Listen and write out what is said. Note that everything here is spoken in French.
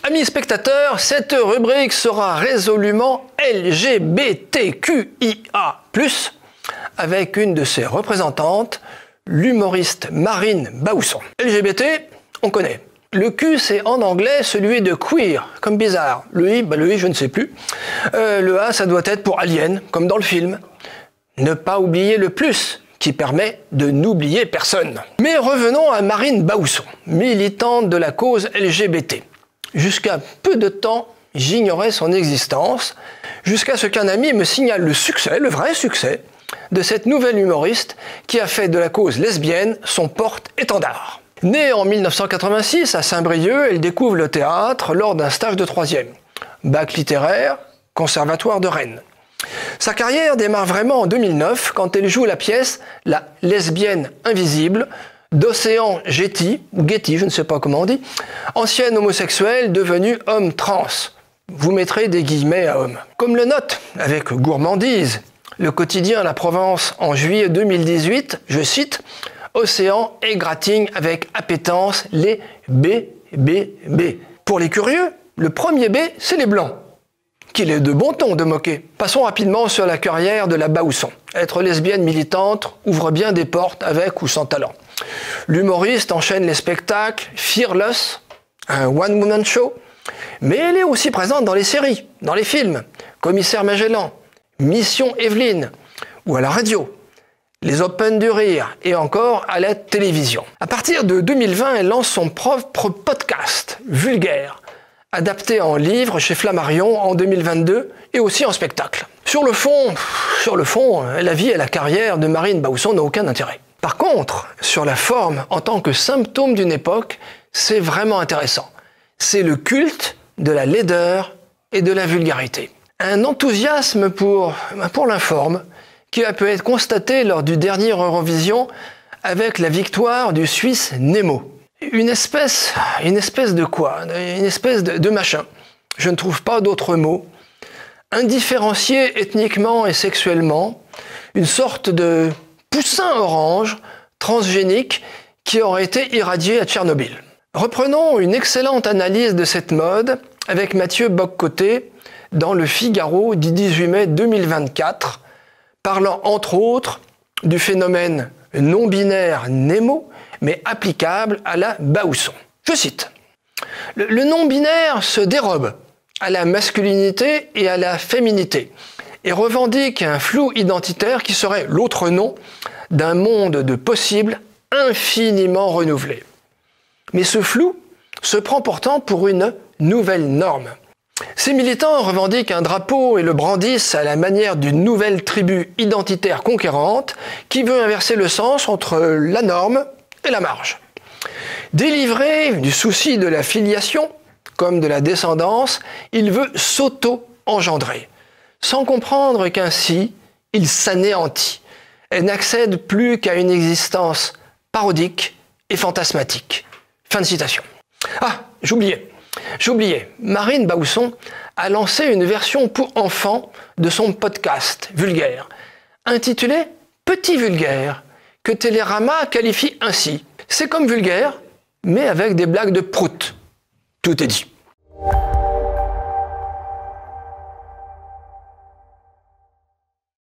Amis spectateurs, cette rubrique sera résolument LGBTQIA+, avec une de ses représentantes, l'humoriste Marine Baousson. LGBT, on connaît. Le Q, c'est en anglais celui de queer, comme bizarre. Le I, je ne sais plus. Le A, ça doit être pour alien, comme dans le film. Ne pas oublier le plus, qui permet de n'oublier personne. Mais revenons à Marine Baousson, militante de la cause LGBT. Jusqu'à peu de temps, j'ignorais son existence, jusqu'à ce qu'un ami me signale le succès, le vrai succès, de cette nouvelle humoriste qui a fait de la cause lesbienne son porte-étendard. Née en 1986 à Saint-Brieuc, elle découvre le théâtre lors d'un stage de 3e. Bac littéraire, Conservatoire de Rennes. Sa carrière démarre vraiment en 2009 quand elle joue la pièce « La lesbienne invisible » d'Océan Getty, ou Getty, je ne sais pas comment on dit, ancienne homosexuelle devenue homme trans. Vous mettrez des guillemets à homme. Comme le note, avec gourmandise, le quotidien La Provence en juillet 2018, je cite, « Océan égratigne avec appétence les BBB ». Pour les curieux, le premier B, c'est les blancs. Qu'il est de bon ton de moquer. Passons rapidement sur la carrière de la Baousson. Être lesbienne militante ouvre bien des portes avec ou sans talent. L'humoriste enchaîne les spectacles Fearless, un one-woman show, mais elle est aussi présente dans les séries, dans les films, Commissaire Magellan, Mission Evelyne, ou à la radio, les Open du Rire, et encore à la télévision. À partir de 2020, elle lance son propre podcast, Vulgaire, adapté en livre chez Flammarion en 2022 et aussi en spectacle. Sur le fond, la vie et la carrière de Marine Baousson n'ont aucun intérêt. Par contre, sur la forme, en tant que symptôme d'une époque, c'est vraiment intéressant. C'est le culte de la laideur et de la vulgarité. Un enthousiasme pour l'informe qui a pu être constaté lors du dernier Eurovision avec la victoire du Suisse Nemo. Une espèce de quoi? Une espèce de machin. Je ne trouve pas d'autre mot. Indifférencié ethniquement et sexuellement, une sorte de poussin orange transgénique qui aurait été irradié à Tchernobyl. Reprenons une excellente analyse de cette mode avec Mathieu Boccoté dans Le Figaro du 18 mai 2024, parlant entre autres du phénomène non-binaire Nemo, mais applicable à la Baousson. Je cite, « Le non-binaire se dérobe à la masculinité et à la féminité et revendique un flou identitaire qui serait l'autre nom d'un monde de possibles infiniment renouvelé. Mais ce flou se prend pourtant pour une nouvelle norme. Ces militants revendiquent un drapeau et le brandissent à la manière d'une nouvelle tribu identitaire conquérante qui veut inverser le sens entre la norme et la marge. Délivré du souci de la filiation, comme de la descendance, il veut s'auto-engendrer, sans comprendre qu'ainsi, il s'anéantit et n'accède plus qu'à une existence parodique et fantasmatique. » Fin de citation. Ah, j'oubliais, Marine Baousson a lancé une version pour enfants de son podcast Vulgaire, intitulé « Petit Vulgaire », que Télérama qualifie ainsi. C'est comme Vulgaire, mais avec des blagues de prout. Tout est dit.